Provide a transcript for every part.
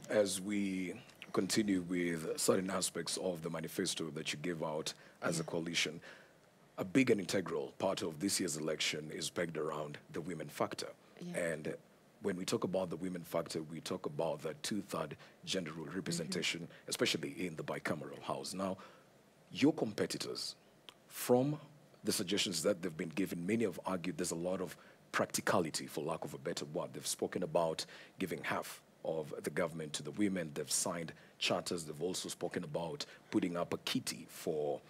as we continue with certain aspects of the manifesto that you gave out as a coalition, a big and integral part of this year's election is pegged around the women factor. And when we talk about the women factor, we talk about the two-third gender role representation, especially in the bicameral house. Now, your competitors, from the suggestions that they've been given, many have argued there's a lot of practicality, for lack of a better word. They've spoken about giving half of the government to the women. They've signed charters. They've also spoken about putting up a kitty for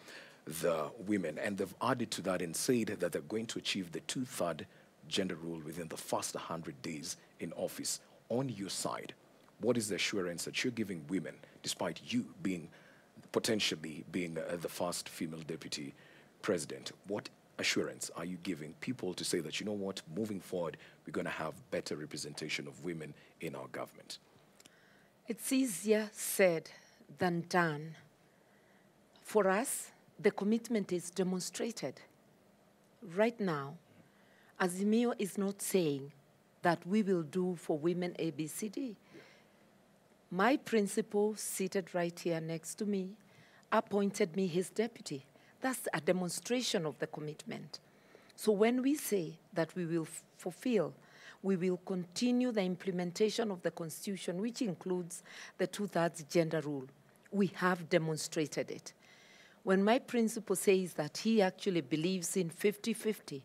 the women. And they've added to that and said that they're going to achieve the two-third gender rule within the first 100 days in office. On your side, what is the assurance that you're giving women, despite you being potentially being the first female deputy president? What assurance are you giving people to say that, you know what, moving forward, we're going to have better representation of women in our government? It's easier said than done. For us, the commitment is demonstrated. Right now, Azimio is not saying that we will do for women A, B, C, D. My principal, seated right here next to me, appointed me his deputy. That's a demonstration of the commitment. So when we say that we will fulfill, we will continue the implementation of the Constitution, which includes the two-thirds gender rule. We have demonstrated it. When my principal says that he actually believes in 50-50,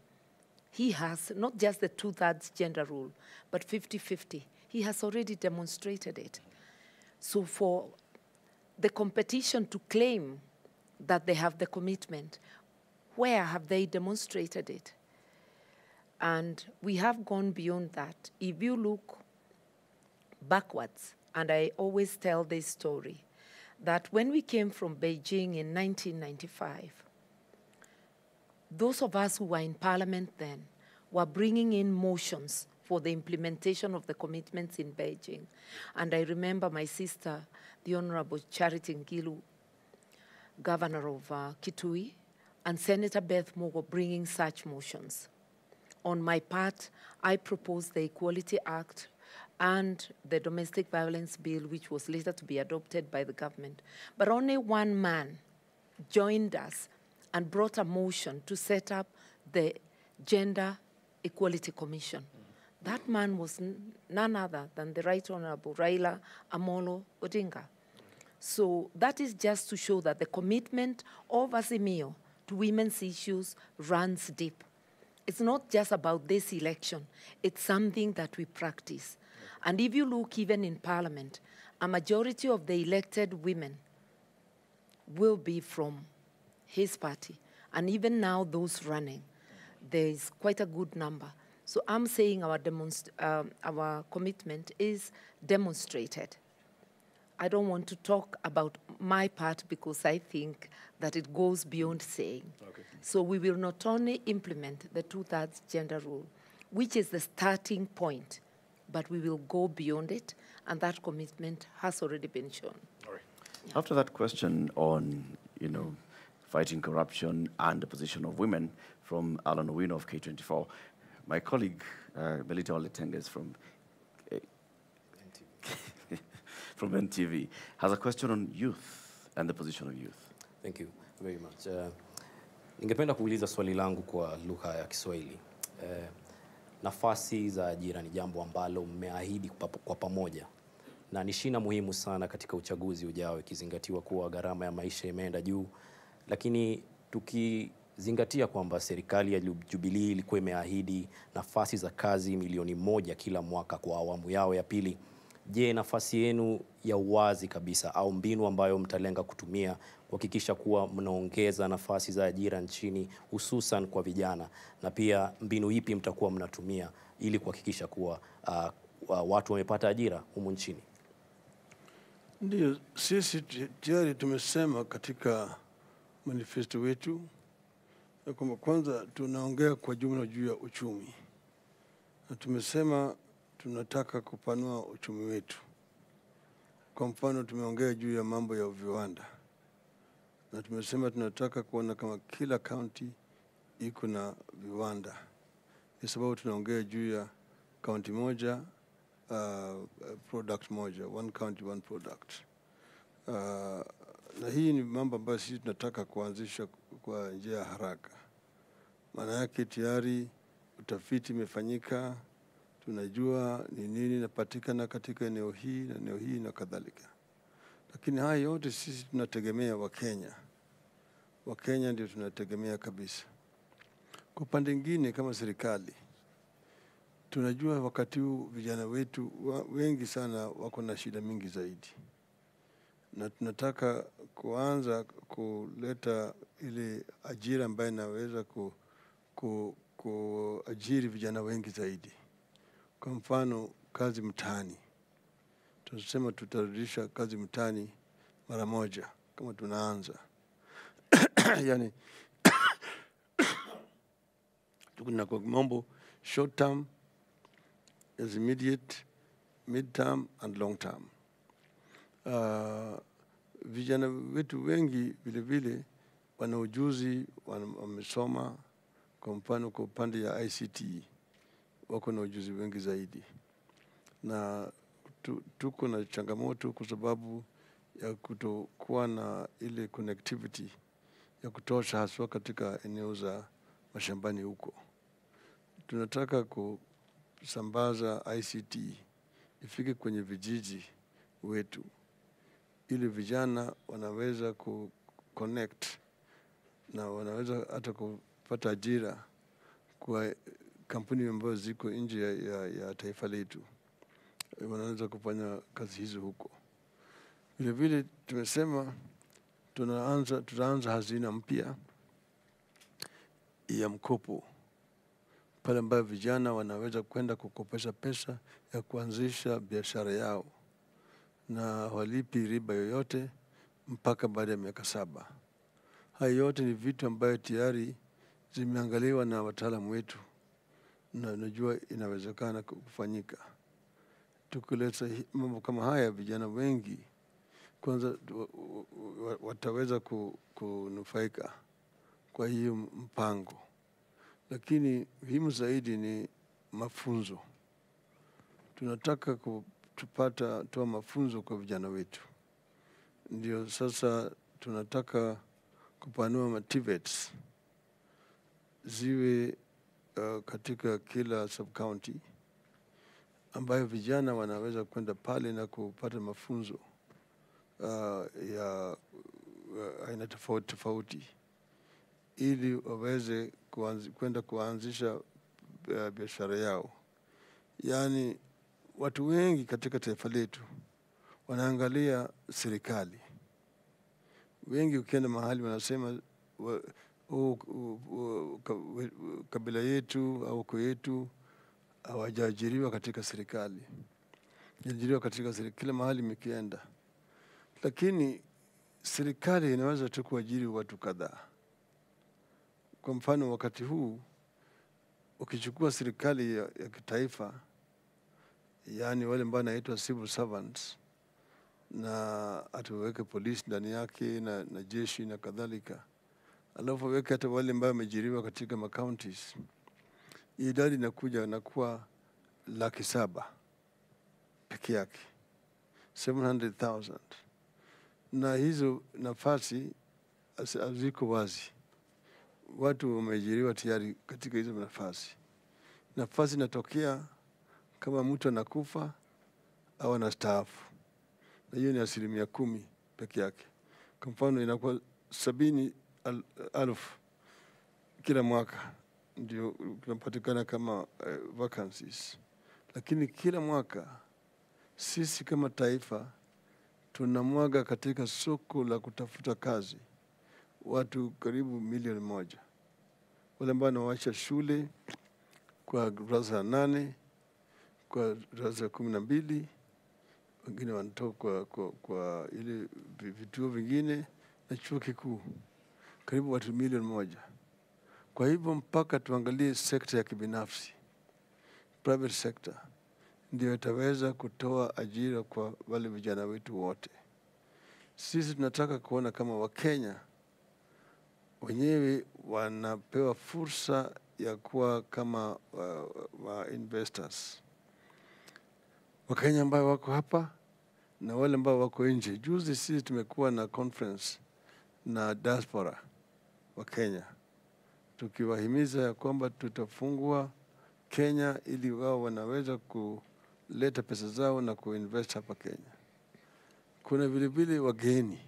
he has not just the two-thirds gender rule, but 50-50. He has already demonstrated it. So for the competition to claim that they have the commitment, where have they demonstrated it? And we have gone beyond that. If you look backwards, and I always tell this story, that when we came from Beijing in 1995, those of us who were in parliament then were bringing in motions for the implementation of the commitments in Beijing. And I remember my sister, the Honorable Charity Ngilu, governor of Kitui, and Senator Beth Mogo bringing such motions. On my part, I proposed the Equality Act and the Domestic Violence Bill, which was later to be adopted by the government. But only one man joined us and brought a motion to set up the Gender Equality Commission. That man was none other than the Right Honorable Raila Amolo Odinga. So that is just to show that the commitment of Azimio to women's issues runs deep. It's not just about this election. It's something that we practice. And if you look even in Parliament, a majority of the elected women will be from his party. And even now, those running, there is quite a good number. So I'm saying our commitment is demonstrated. I don't want to talk about my part because I think that it goes beyond saying. Okay. So we will not only implement the two-thirds gender rule, which is the starting point, but we will go beyond it, and that commitment has already been shown. All right. Yeah. After that question on, fighting corruption and the position of women from Alan Owino of K24, my colleague, Belita Oletenges from from NTV, has a question on youth and the position of youth. Thank you very much. Ningependa kuuliza swali langu kwa lugha ya Kiswahili. Nafasi za ajira ni jambo ambalo mmeahidi kwa pamoja, na ni shina muhimu sana katika uchaguzi ujao, ikizingatiwa kuwa gharama ya maisha imeenda juu. Lakini tukizingatia kwamba serikali ya Jubilee ilikuwa imeahidi nafasi za kazi milioni 1 kila mwaka kwa awamu yao ya pili, je, nafasi yenu ya uwazi kabisa au mbinu ambayo mtalenga kutumia kuhakikisha kuwa mnaongeza nafasi za ajira nchini, hususan kwa vijana, na pia mbinu ipi mtakuwa mnatumia ili kuhakikisha kuwa watu wamepata ajira humu nchini? Ndio, sisi tayari tumesema katika manifesto wetu ya kwamba kwanza tunaongea kwa jumla juu ya uchumi. Na tumesema tunataka kupanua uchumi wetu. Kwa mfano tumeongea juu ya mambo ya viwanda. Na tumesema tunataka kuona kama kila county iko na viwanda. Ni sababu tunaongea juu ya county moja product moja, one county one product. Na hii ni mambo ambayo sisi tunataka kuanzisha kwa njia ya haraka. Maana yake tayari utafiti imefanyika, tunajua ni nini inapatikana katika eneo hii na eneo hii na kadhalika. Lakini haya yote sisi tunategemea Wakenya. Wakenya ndio tunategemea kabisa. Kwa upande mwingine kama serikali, tunajua wakati huu vijana wetu wengi sana wako na shida mingi zaidi. Na tunataka kuanza kuleta ile ajira ambayo inaweza kuajiri vijana wengi zaidi. Kwa mfano kazi mtaani. Tunasema tutarudisha kazi mtaani mara moja kama tunaanza. Yani tukuna kwa mambo short term, as immediate, mid term and long term. Vijana wetu wengi vile vile wana ujuzi, wamesoma, kwa mfano kwa upande ya ICT wako na ujuzi wengi zaidi. Na tuko na changamoto kwa sababu ya kutokuwa na ile connectivity ya kutosha haswa katika eneo za mashambani huko. Tunataka kusambaza ICT ifike kwenye vijiji wetu, ili vijana wanaweza connect na wanaweza hata kupata ajira kwa kampuni ambazo ziko nje ya taifa letu. Wanaweza kufanya kazi hizo huko. Vile vile tumesema tutaanza hazina mpya ya mkopo, pale ambapo vijana wanaweza kwenda kukopesha pesa ya kuanzisha biashara yao na walipi riba yoyote mpaka baada ya miaka 7. Haya yote ni vitu ambayo tayari zimeangaliwa na wataalamu wetu na najua inawezekana kufanyika. Tukileta mambo kama haya, vijana wengi kwanza wataweza kunufaika kwa hiyo mpango. Lakini muhimu zaidi ni mafunzo. Tunataka toa mafunzo kwa vijana wetu. Ndio sasa tunataka kupanua TVETs ziwe katika kila sub-county, ambayo vijana wanaweza kwenda pale na kupata mafunzo ya aina tofauti ili waweze kwenda kuanzisha biashara yao. Yani watu wengi katika taifa letu wanaangalia serikali. Wengi ukienda mahali wanasema kabila yetu au ukoo yetu hawajaajiriwa katika serikali. Hawajaajiriwa katika serikali kila mahali mkienda. Lakini serikali inaweza tu kuajiri watu kadhaa. Kwa mfano wakati huu ukichukua serikali ya kitaifa, yani wale ambao wanaitwa civil servants, na atuweke polisi ndani yake na jeshi na kadhalika, alafu weke hata wale ambao wameajiriwa katika counties, idadi inakuja na kuwa 700,000 peke yake, 700,000. Na hizo nafasi haziko wazi. Watu wameajiriwa tayari katika hizo nafasi. Nafasi inatokea kama mtu anakufa au anastaafu. Na hiyo ni 10% peke yake. Kwa mfano inakuwa 70,000 kila mwaka ndio kunapatikana kama vacancies. Lakini kila mwaka sisi kama taifa tunamwaga katika soko la kutafuta kazi watu karibu 1,000,000. Wale ambao wanaacha shule kwa darasa la 8, kwa darasa la 12, wengine wanatoka kwa ile vituo vingine na chuo kikuu, karibu watu 1,000,000. Kwa hivyo mpaka tuangalie sekta ya kibinafsi, private sector, ndio itaweza kutoa ajira kwa wale vijana wetu wote. Sisi tunataka kuona kama Wakenya wenyewe wanapewa fursa ya kuwa kama investors. Wakenya ambao wako hapa na wale ambao wako nje. Juzi sisi tumekuwa na conference na diaspora wa Kenya, tukiwahimiza ya kwamba tutafungua Kenya ili wao wanaweza kuleta pesa zao na kuinvest hapa Kenya. Kuna vile vile wageni,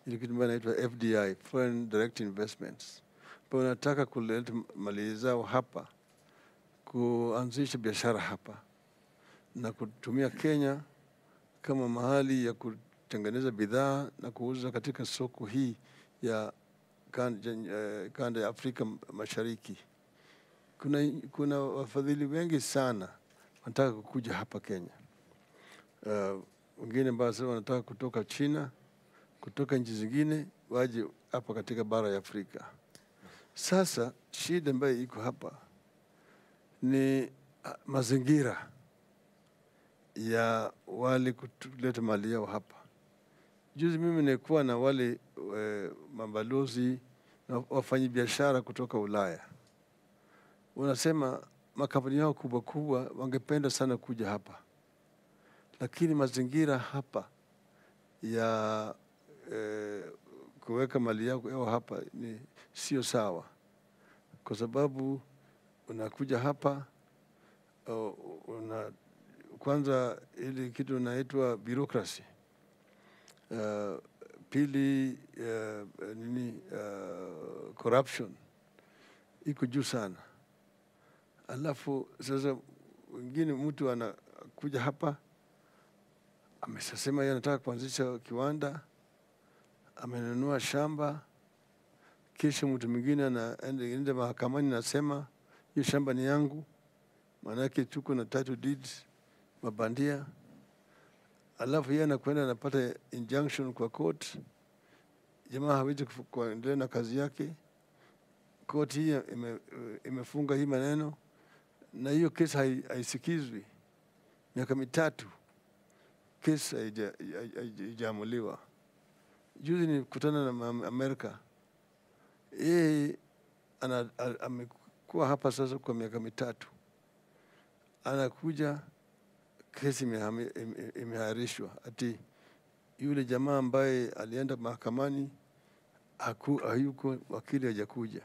ile kitu ambayo inaitwa FDI, Foreign Direct Investments, ambao wanataka kuleta mali zao hapa, kuanzisha biashara hapa na kutumia Kenya kama mahali ya kutengeneza bidhaa na kuuza katika soko hii ya kanda ya Afrika Mashariki. Kuna wafadhili wengi sana wanataka kukuja hapa Kenya. Wengine ambao sasa wanataka kutoka China, kutoka nchi zingine waje hapa katika bara ya Afrika. Sasa shida ambayo iko hapa ni mazingira ya wale kuleta mali yao hapa. Juzi mimi nilikuwa na wale mabalozi na wafanyabiashara kutoka Ulaya. Wanasema makampuni yao kubwa kubwa wangependa sana kuja hapa, lakini mazingira hapa ya kuweka mali yao hapa ni sio sawa, kwa sababu unakuja hapa kwanza ile kitu inaitwa bureaucracy. Pili corruption iko juu sana. Alafu sasa wengine mtu anakuja hapa amesema yeye anataka kuanzisha kiwanda, amenunua shamba, kisha mtu mwingine anaenda mahakamani nasema hiyo shamba ni yangu, maanake tuko na title deeds mabandia. Alafu yeye anakwenda anapata injunction kwa court, jamaa hawezi kuendelea na kazi yake, court hii imefunga hii maneno, na hiyo kesi haisikizwi miaka 3, kesi haijamuliwa. Juzi nilikutana na Amerika, yeye amekuwa hapa sasa kwa miaka 3, anakuja kesi imehairishwa, ati yule jamaa ambaye alienda mahakamani hayuko, wakili hajakuja,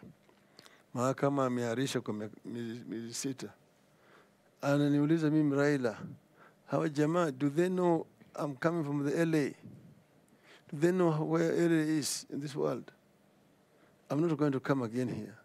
mahakama ameharisha kwa miezi 6. Ananiuliza mimi, Raila, hawa jamaa, do they know I'm coming from the LA? Do they know where LA is in this world? I'm not going to come again here.